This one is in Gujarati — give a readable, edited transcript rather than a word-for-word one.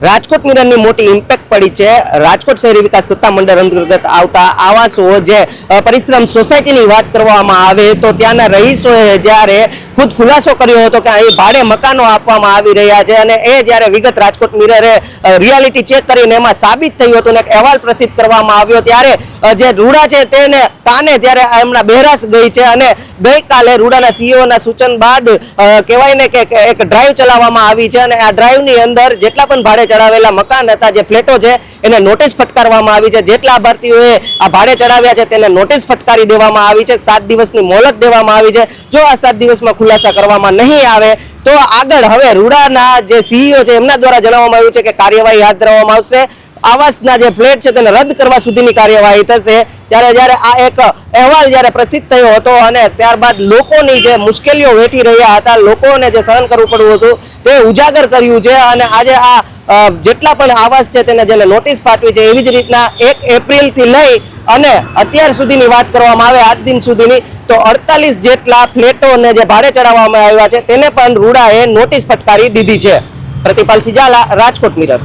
રાજકોટ મિરરની મોટી ઇમ્પેક્ટ પડી છે। રાજકોટ શહેરી વિકાસ સત્તા મંડળ અંતર્ગત આવતા આવાસો જે પરિશ્રમ સોસાયટીની વાત કરવામાં આવે તો ત્યાંના રહીશોએ જ્યારે ખુદ ખુલાસો કર્યો હતો કે અહીં ભાડે મકાનો આપવામાં આવી રહ્યા છે અને એ જ્યારે વિગત રાજકોટ મિરરે રિયાલિટી ચેક કરીને એમાં સાબિત થયું હતું ને એક અહેવાલ પ્રસિદ્ધ કરવામાં આવ્યો ત્યારે જે રૂડા છે તેને કાને ત્યારે એમના બહેરાશ ગઈ છે અને ગઈકાલે રૂડાના સીઈઓના સૂચન બાદ કહેવાય ને કે એક ડ્રાઈવ ચલાવવામાં આવી છે અને આ ડ્રાઈવની અંદર જેટલા પણ ભાડે ચડાવેલા મકાન હતા જે ફ્લેટો છે એને નોટિસ ફટકારવામાં આવી છે। જેટલા લાભાર્થીઓએ આ ભાડે ચડાવ્યા છે તેને નોટિસ ફટકારી દેવામાં આવી છે। 7 દિવસની મોહલત દેવામાં આવી છે। જો આ 7 દિવસમાં ખુલાસા કરવામાં નહીં આવે તો આગળ હવે રૂડાના જે સીઈઓ છે એમના દ્વારા જણાવવામાં આવ્યું છે કે કાર્યવાહી હાથ ધરવામાં આવશે। આવાસના જે ફ્લેટ છે તેને રદ કરવા સુધીની કાર્યવાહી થશે। ત્યારે જ્યારે આ એક અહેવાલ જ્યારે પ્રસિદ્ધ થયો હતો અને ત્યારબાદ લોકોની જે મુશ્કેલીઓ વેઠી રહ્યા હતા, લોકોને જે સહન કરવું પડ્યું હતું તે ઉજાગર કર્યું છે અને આજે આ જેટલા પણ આવાસ છે તેને જેને નોટિસ પાઠવી છે એવી જ રીતના 1 એપ્રિલથી લઈ અને અત્યાર સુધીની વાત કરવામાં આવે આજ દિન સુધીની તો 48 જેટલા ફ્લેટોને જે ભાડે ચડાવવામાં આવ્યા છે તેને પણ રૂડાએ નોટિસ ફટકારી દીધી છે। પ્રતિપાલ સિજાલા, રાજકોટ મિરર।